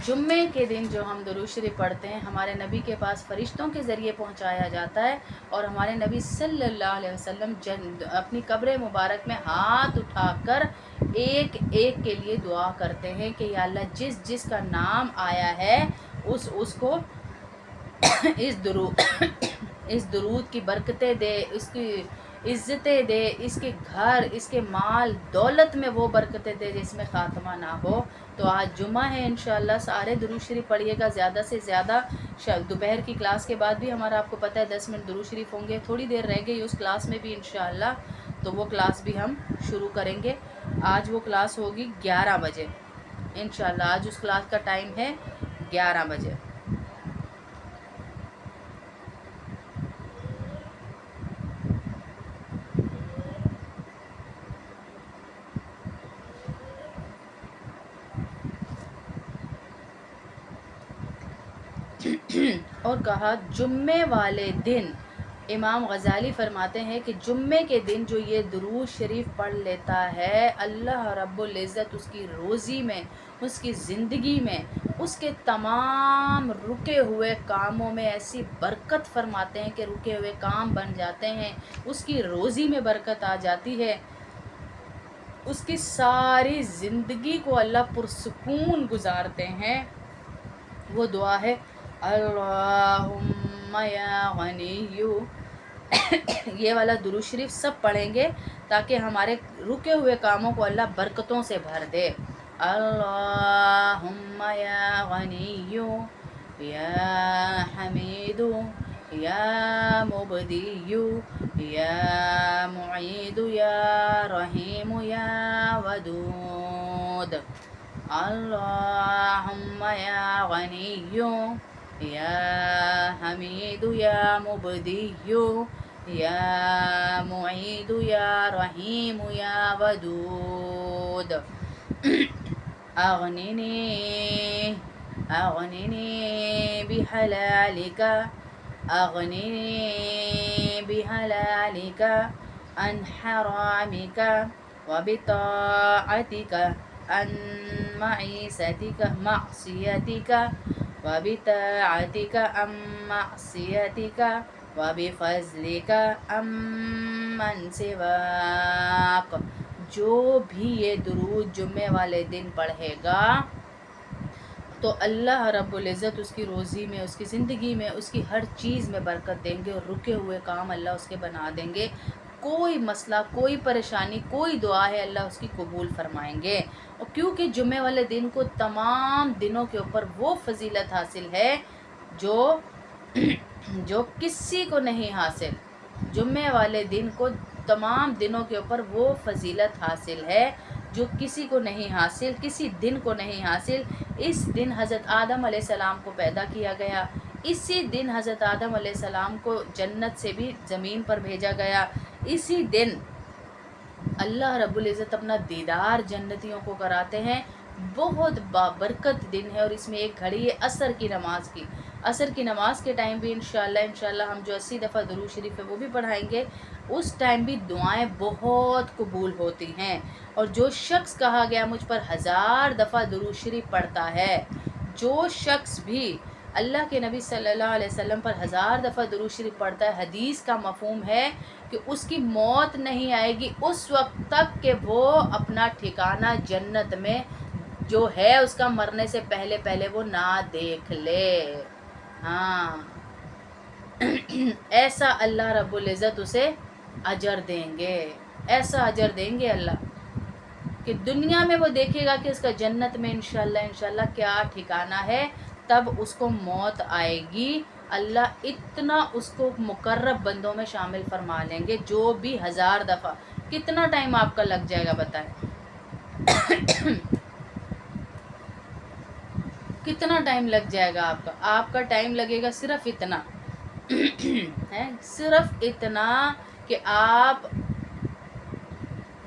جمعے کے دن جو ہم درود شریف پڑھتے ہیں ہمارے نبی کے پاس فرشتوں کے ذریعے پہنچایا جاتا ہے، اور ہمارے نبی صلی اللہ علیہ وسلم اپنی قبر مبارک میں ہاتھ اٹھا کر ایک ایک کے لیے دعا کرتے ہیں کہ یا اللہ جس جس کا نام آیا ہے اس کو اس درود کی برکتیں دے، اس کی عزتیں دے، اس کے گھر، اس کے مال دولت میں وہ برکتیں دے جس میں خاتمہ نہ ہو۔ تو آج جمعہ ہے، انشاءاللہ سارے درود شریف پڑھیے گا زیادہ سے زیادہ۔ دوپہر کی کلاس کے بعد بھی ہمارا آپ کو پتہ ہے 10 منٹ درود شریف ہوں گے، تھوڑی دیر رہ گئی اس کلاس میں بھی انشاءاللہ، تو وہ کلاس بھی ہم شروع کریں گے۔ آج وہ کلاس ہوگی 11 بجے انشاءاللہ، آج اس کلاس کا ٹائم ہے 11 بجے۔ اور کہا جمعے والے دن، امام غزالی فرماتے ہیں کہ جمعے کے دن جو یہ درود شریف پڑھ لیتا ہے، اللہ رب العزت اس کی روزی میں، اس کی زندگی میں، اس کے تمام رکے ہوئے کاموں میں ایسی برکت فرماتے ہیں کہ رکے ہوئے کام بن جاتے ہیں، اس کی روزی میں برکت آ جاتی ہے، اس کی ساری زندگی کو اللہ پرسکون گزارتے ہیں۔ وہ دعا ہے اللہم یا غنی، یہ والا درود شریف سب پڑھیں گے تاکہ ہمارے رکے ہوئے کاموں کو اللہ برکتوں سے بھر دے۔ اللہم یا غنی یا حمید یا مبدی یا معید یا رحیم یا ودود۔ اللہم یا غنی یا حمید یا مبدی یا معید یا رحیم یا ودود، اغننی بحلالک، اغننی بحلالک عن حرامک وبطاعتک عن معصیتک وبطاعتک عن معصیتک وبفضلک عمن سواک۔ جو بھی یہ درود جمعے والے دن پڑھے گا تو اللہ رب العزت اس کی روزی میں، اس کی زندگی میں، اس کی ہر چیز میں برکت دیں گے، اور رکے ہوئے کام اللہ اس کے بنا دیں گے۔ کوئی مسئلہ، کوئی پریشانی، کوئی دعا ہے اللہ اس کی قبول فرمائیں گے۔ اور کیونکہ جمعے والے دن کو تمام دنوں کے اوپر وہ فضیلت حاصل ہے جو کسی کو نہیں حاصل۔ جمعے والے دن کو تمام دنوں کے اوپر وہ فضیلت حاصل ہے جو کسی کو نہیں حاصل، کسی دن کو نہیں حاصل۔ اس دن حضرت آدم علیہ السلام کو پیدا کیا گیا، اسی دن حضرت آدم علیہ السلام کو جنت سے بھی زمین پر بھیجا گیا، اسی دن اللہ رب العزت اپنا دیدار جنتیوں کو کراتے ہیں۔ بہت بابرکت دن ہے، اور اس میں ایک گھڑی ہے عصر کی نماز کی۔ عصر کی نماز کے ٹائم بھی انشاءاللہ ہم جو 80 دفعہ درود شریف ہے وہ بھی پڑھائیں گے، اس ٹائم بھی دعائیں بہت قبول ہوتی ہیں۔ اور جو شخص کہا گیا مجھ پر 1000 دفعہ درود شریف پڑھتا ہے، جو شخص بھی اللہ کے نبی صلی اللہ علیہ وسلم پر 1000 دفعہ درود شریف پڑھتا ہے، حدیث کا مفہوم ہے کہ اس کی موت نہیں آئے گی اس وقت تک کہ وہ اپنا ٹھکانہ جنت میں جو ہے اس کا مرنے سے پہلے پہلے وہ نہ دیکھ لے۔ ہاں ایسا اللہ رب العزت اسے اجر دیں گے، ایسا اجر دیں گے اللہ کہ دنیا میں وہ دیکھے گا کہ اس کا جنت میں انشاءاللہ کیا ٹھکانہ ہے، تب اس کو موت آئے گی، اللہ اتنا اس کو مقرب بندوں میں شامل فرما لیں گے۔ جو بھی 1000 دفعہ، کتنا ٹائم آپ کا لگ جائے گا بتائیں؟ کتنا ٹائم لگ جائے گا آپ کا؟ آپ کا ٹائم لگے گا صرف اتنا ہے، صرف اتنا کہ آپ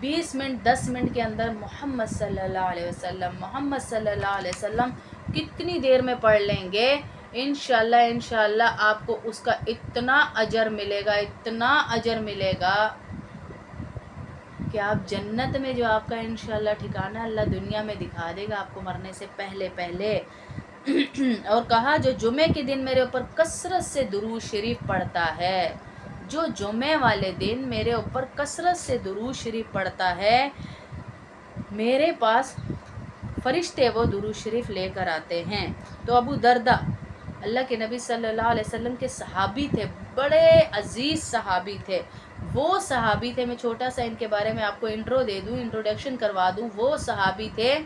20 منٹ 10 منٹ کے اندر محمد صلی اللہ علیہ وسلم کتنی دیر میں پڑھ لیں گے، انشاءاللہ آپ کو اس کا اتنا اجر ملے گا، اتنا اجر ملے گا کہ آپ جنت میں جو آپ کا انشاءاللہ ٹھکانہ اللہ دنیا میں دکھا دے گا آپ کو مرنے سے پہلے پہلے۔ اور کہا جو جمعے کے دن میرے اوپر کثرت سے درود شریف پڑھتا ہے، جو جمعے والے دن میرے اوپر کثرت سے درود شریف پڑھتا ہے، میرے پاس فرشتے وہ درود شریف لے کر آتے ہیں۔ تو ابو دردہ اللہ کے نبی صلی اللہ علیہ وسلم کے صحابی تھے، بڑے عزیز صحابی تھے۔ وہ صحابی تھے، میں چھوٹا سا ان کے بارے میں آپ کو انٹروڈکشن کروا دوں۔ وہ صحابی تھے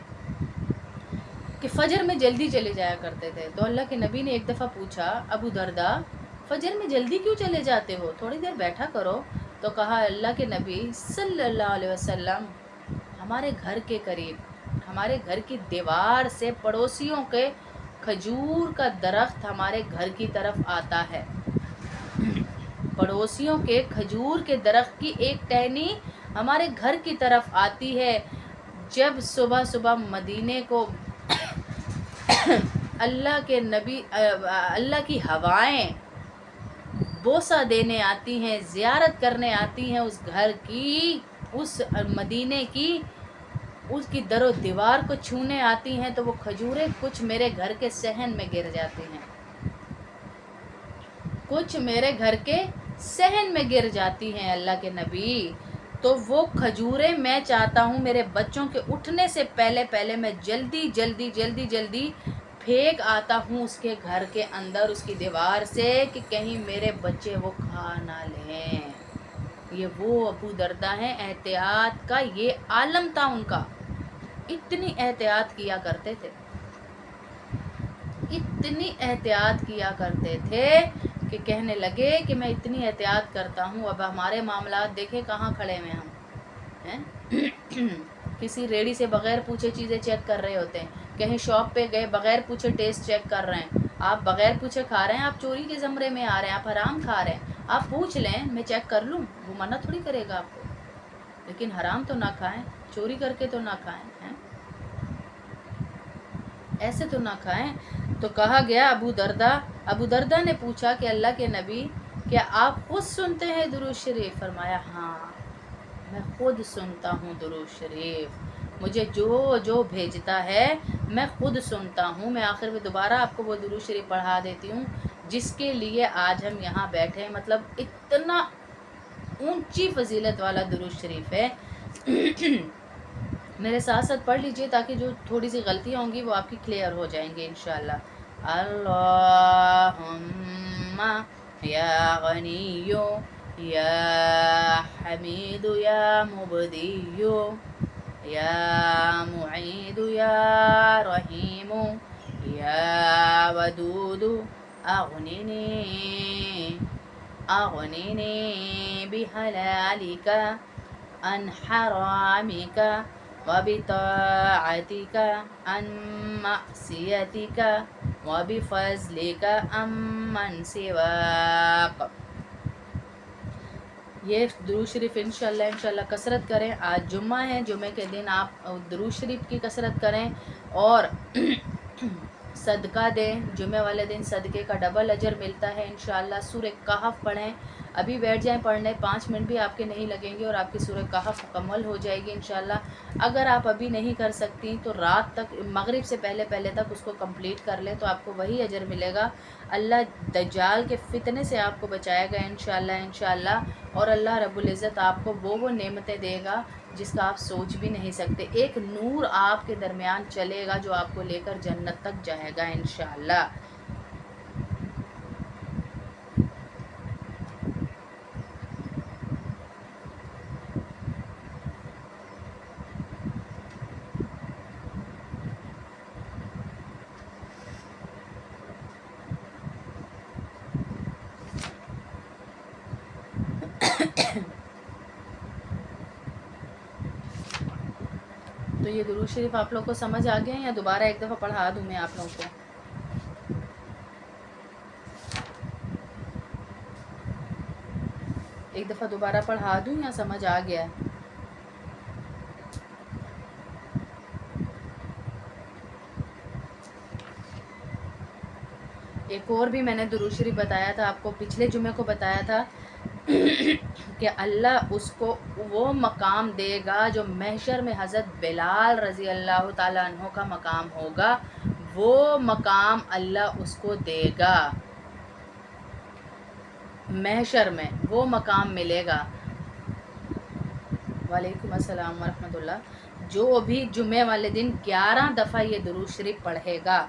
کہ فجر میں جلدی چلے جایا کرتے تھے۔ تو اللہ کے نبی نے ایک دفعہ پوچھا، ابو دردہ فجر میں جلدی کیوں چلے جاتے ہو، تھوڑی دیر بیٹھا کرو۔ تو کہا اللہ کے نبی صلی اللہ علیہ وسلم، ہمارے گھر کے قریب، ہمارے گھر کی دیوار سے پڑوسیوں کے کھجور کا درخت ہمارے گھر کی طرف آتا ہے، پڑوسیوں کے کھجور کے درخت کی ایک ٹہنی ہمارے گھر کی طرف آتی ہے۔ جب صبح صبح مدینے کو اللہ کی ہوائیں بوسہ دینے آتی ہیں، زیارت کرنے آتی ہیں اس گھر کی، اس مدینے کی، اس کی در و دیوار کو چھونے آتی ہیں، تو وہ کھجوریں کچھ میرے گھر کے صحن میں گر جاتی ہیں، کچھ میرے گھر کے صحن میں گر جاتی ہیں اللہ کے نبی۔ تو وہ کھجوریں میں چاہتا ہوں میرے بچوں کے اٹھنے سے پہلے میں جلدی پھینک آتا ہوں اس کے گھر کے اندر، اس کی دیوار سے، کہ کہیں میرے بچے وہ کھا نہ لیں۔ یہ وہ ابو دردہ ہیں، احتیاط کا یہ عالم تھا ان کا، اتنی احتیاط کیا کرتے تھے، اتنی احتیاط کیا کرتے تھے کہ کہنے لگے کہ میں اتنی احتیاط کرتا ہوں، اب ہمارے معاملات دیکھیں کہاں کھڑے ہوئے ہم، کسی ریڑھی سے بغیر پوچھے چیزیں چیک کر رہے ہوتے ہیں، کہیں شاپ پہ گئے بغیر پوچھے ٹیسٹ چیک کر رہے ہیں، آپ بغیر پوچھے کھا رہے ہیں، آپ چوری کے زمرے میں آ رہے ہیں، آپ حرام کھا رہے ہیں، آپ پوچھ لیں میں چیک کر لوں، وہ منع تھوڑی کرے گا آپ کو، لیکن حرام تو نہ کھائیں، چوری کر کے تو نہ کھائیں، ایسے تو نہ کھائیں۔ تو کہا گیا ابو دردہ نے پوچھا کہ اللہ کے نبی کیا آپ خود سنتے ہیں درود شریف؟ فرمایا ہاں میں خود سنتا ہوں درود شریف، مجھے جو بھیجتا ہے میں خود سنتا ہوں۔ میں آخر میں دوبارہ آپ کو وہ درود شریف پڑھا دیتی ہوں جس کے لیے آج ہم یہاں بیٹھے ہیں، مطلب اتنا اونچی فضیلت والا درود شریف ہے۔ میرے ساتھ ساتھ پڑھ لیجئے تاکہ جو تھوڑی سی غلطیاں ہوں گی وہ آپ کی کلیئر ہو جائیں گے انشاءاللہ۔ اللہم یا غنی یا حمید یا مبدی یا معید یا رحیم یا ودود اغننی بحلالک عن حرامک وبطاعتك عن معصيتك وبفضلك عمن سواك۔ یہ درود شریف انشاءاللہ کثرت کریں۔ آج جمعہ ہے، جمعہ کے دن آپ درود شریف کی کثرت کریں اور صدقہ دیں، جمعہ والے دن صدقے کا ڈبل اجر ملتا ہے انشاءاللہ۔ سورہ کہف پڑھیں، ابھی بیٹھ جائیں پڑھنے، 5 منٹ بھی آپ کے نہیں لگیں گے اور آپ کی سورہ کہف مکمل ہو جائے گی انشاءاللہ۔ اگر آپ ابھی نہیں کر سکتی تو رات تک، مغرب سے پہلے تک اس کو کمپلیٹ کر لیں تو آپ کو وہی اجر ملے گا۔ اللہ دجال کے فتنے سے آپ کو بچائے گا انشاءاللہ، اور اللہ رب العزت آپ کو وہ نعمتیں دے گا جس کا آپ سوچ بھی نہیں سکتے۔ ایک نور آپ کے درمیان چلے گا جو آپ کو لے کر جنت تک جائے گا انشاءاللہ۔ تو یہ درود شریف آپ لوگ کو سمجھ آ گیا ہے یا دوبارہ ایک دفعہ پڑھا دوں میں آپ لوگوں کو؟ ایک دفعہ دوبارہ پڑھا دوں یا سمجھ آ گیا ہے؟ ایک اور بھی میں نے درود شریف بتایا تھا آپ کو، پچھلے جمعے کو بتایا تھا کہ اللہ اس کو وہ مقام دے گا جو محشر میں حضرت بلال رضی اللہ تعالیٰ عنہ کا مقام ہوگا، وہ مقام اللہ اس کو دے گا، محشر میں وہ مقام ملے گا۔ وعلیکم السلام ورحمۃ اللہ۔ جو بھی جمعے والے دن 11 دفعہ یہ درود شریف پڑھے گا،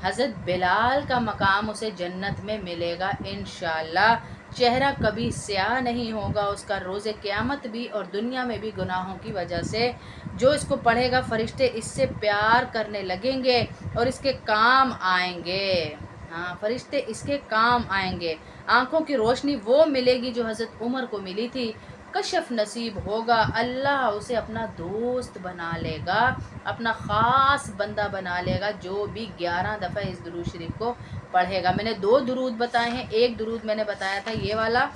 حضرت بلال کا مقام اسے جنت میں ملے گا انشاءاللہ۔ چہرہ کبھی سیاہ نہیں ہوگا اس کا، روز قیامت بھی اور دنیا میں بھی گناہوں کی وجہ سے۔ جو اس کو پڑھے گا فرشتے اس سے پیار کرنے لگیں گے اور اس کے کام آئیں گے۔ ہاں، فرشتے اس کے کام آئیں گے۔ آنکھوں کی روشنی وہ ملے گی جو حضرت عمر کو ملی تھی۔ کشف نصیب ہوگا، اللہ اسے اپنا دوست بنا لے گا، اپنا خاص بندہ بنا لے گا، جو بھی 11 دفعہ اس درود شریف کو پڑھے گا۔ میں نے 2 درود بتائے ہیں، ایک درود میں نے بتایا تھا یہ والا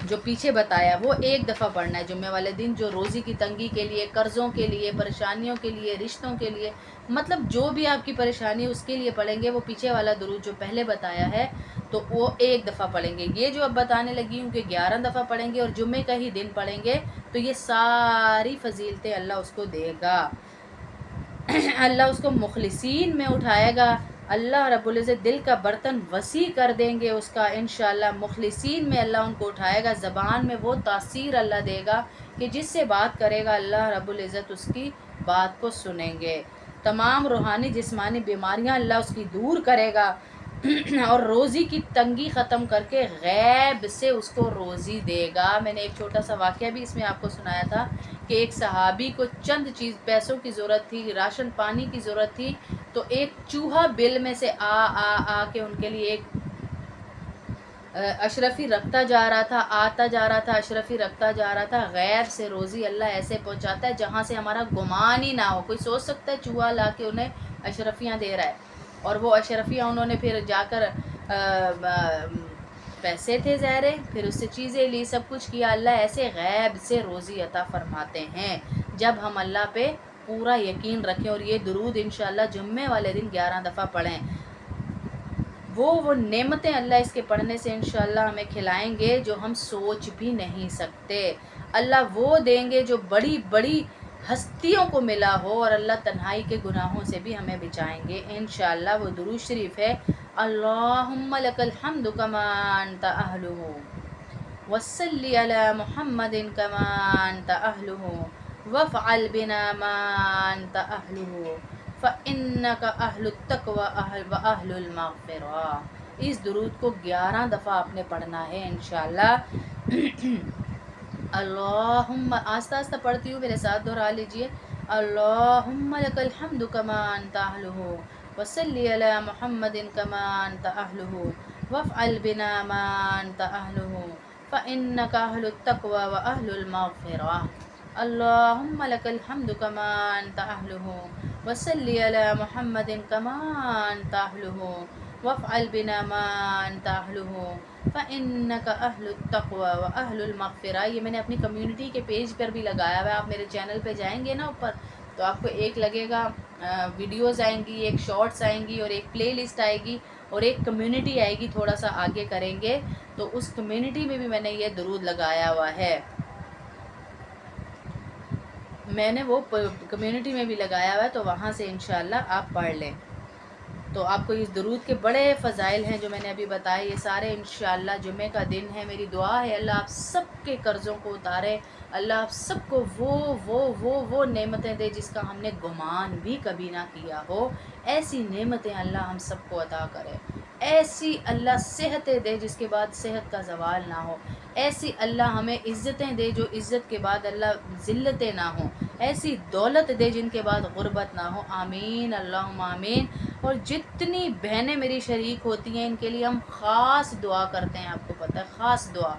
جو پیچھے بتایا، وہ 1 دفعہ پڑھنا ہے جمعے والے دن، جو روزی کی تنگی کے لیے، قرضوں کے لیے، پریشانیوں کے لیے، رشتوں کے لیے، مطلب جو بھی آپ کی پریشانی ہے اس کے لیے پڑھیں گے۔ وہ پیچھے والا درود جو پہلے بتایا ہے تو وہ 1 دفعہ پڑھیں گے۔ یہ جو اب بتانے لگی ہوں کہ 11 دفعہ پڑھیں گے اور جمعے کا ہی دن پڑھیں گے، تو یہ ساری فضیلتیں اللہ اس کو دے گا۔ اللہ اس کو مخلصین میں اٹھائے گا، اللہ رب العزت دل کا برتن وسیع کر دیں گے اس کا انشاءاللہ، مخلصین میں اللہ ان کو اٹھائے گا۔ زبان میں وہ تاثیر اللہ دے گا کہ جس سے بات کرے گا اللہ رب العزت اس کی بات کو سنیں گے۔ تمام روحانی جسمانی بیماریاں اللہ اس کی دور کرے گا اور روزی کی تنگی ختم کر کے غیب سے اس کو روزی دے گا۔ میں نے ایک چھوٹا سا واقعہ بھی اس میں آپ کو سنایا تھا کہ ایک صحابی کو چند پیسوں کی ضرورت تھی، راشن پانی کی ضرورت تھی، تو ایک چوہا بل میں سے آ کے ان کے لیے ایک اشرفی رکھتا جا رہا تھا، آتا جا رہا تھا، اشرفی رکھتا جا رہا تھا۔ غیب سے روزی اللہ ایسے پہنچاتا ہے جہاں سے ہمارا گمان ہی نہ ہو۔ کوئی سوچ سکتا ہے چوہا لا کے انہیں اشرفیاں دے رہا ہے، اور وہ اشرفیاں انہوں نے پھر جا کر پیسے تھے ظاہر، پھر اس سے چیزیں لی، سب کچھ کیا۔ اللہ ایسے غیب سے روزی عطا فرماتے ہیں جب ہم اللہ پہ پورا یقین رکھیں، اور یہ درود انشاءاللہ جمعے والے دن 11 دفعہ پڑھیں۔ وہ نعمتیں اللہ اس کے پڑھنے سے انشاءاللہ ہمیں کھلائیں گے جو ہم سوچ بھی نہیں سکتے۔ اللہ وہ دیں گے جو بڑی بڑی ہستیوں کو ملا ہو، اور اللہ تنہائی کے گناہوں سے بھی ہمیں بچائیں گے انشاءاللہ۔ وہ درود شریف ہے، اللہم لک الحمد کما انت اہلہ وصلی علی محمد کما انت اہلہ وافعل بنا ما انت اہلہ فَإِنَّكَ أَهْلُ التَّقْوَى وَأَهْلُ الْمَغْفِرَةِ۔ اس درود کو 11 دفعہ آپ نے پڑھنا ہے انشاءاللہ۔ اللہم، آہستہ آہستہ پڑھتی ہوں، میرے ساتھ دہرا لیجئے، اللہم لک الحمد کما انت اہلہ وصلی علی محمد کما انت اہلہ وافعل بنا ما انت اہلہ فَإِنَّكَ أَهْلُ التَّقْوَى وَأَهْلُ الْمَغْفِرَةِ۔ اللہم لک الحمد کما انت اہلہ وصلی علی محمد کما انت اہلہ وافعل بنا ما انت اہلہ فإنک اہل التقوی واہل المغفرہ۔ یہ میں نے اپنی کمیونٹی کے پیج پر بھی لگایا ہوا ہے۔ آپ میرے چینل پہ جائیں گے نا اوپر، تو آپ کو ایک لگے گا ویڈیوز آئیں گی، ایک شارٹس آئیں گی، اور ایک پلے لسٹ آئے گی، اور ایک کمیونٹی آئے گی، تھوڑا سا آگے کریں گے تو اس کمیونٹی میں بھی میں نے یہ درود لگایا ہوا ہے۔ میں نے وہ کمیونٹی میں بھی لگایا ہوا ہے، تو وہاں سے انشاءاللہ آپ پڑھ لیں۔ تو آپ کو اس درود کے بڑے فضائل ہیں جو میں نے ابھی بتائے، یہ سارے انشاءاللہ جمعے کا دن ہے۔ میری دعا ہے اللہ آپ سب کے قرضوں کو اتارے، اللہ آپ سب کو وہ نعمتیں دے جس کا ہم نے گمان بھی کبھی نہ کیا ہو۔ ایسی نعمتیں اللہ ہم سب کو عطا کرے، ایسی اللہ صحتیں دے جس کے بعد صحت کا زوال نہ ہو، ایسی اللہ ہمیں عزتیں دے جو عزت کے بعد اللہ ذلتیں نہ ہوں، ایسی دولت دے جن کے بعد غربت نہ ہو، آمین اللہم آمین۔ اور جتنی بہنیں میری شریک ہوتی ہیں ان کے لیے ہم خاص دعا کرتے ہیں، آپ کو پتہ ہے، خاص دعا۔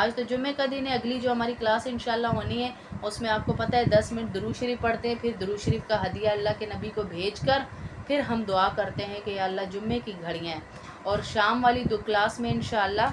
آج تو جمعے کا دن ہے، اگلی جو ہماری کلاس انشاءاللہ ہونی ہے اس میں آپ کو پتہ ہے 10 منٹ درود شریف پڑھتے ہیں، پھر درود شریف کا ہدیہ اللہ کے نبی کو بھیج کر پھر ہم دعا کرتے ہیں کہ یا اللہ جمعے کی گھڑیاں ہیں۔ اور شام والی کلاس میں انشاءاللہ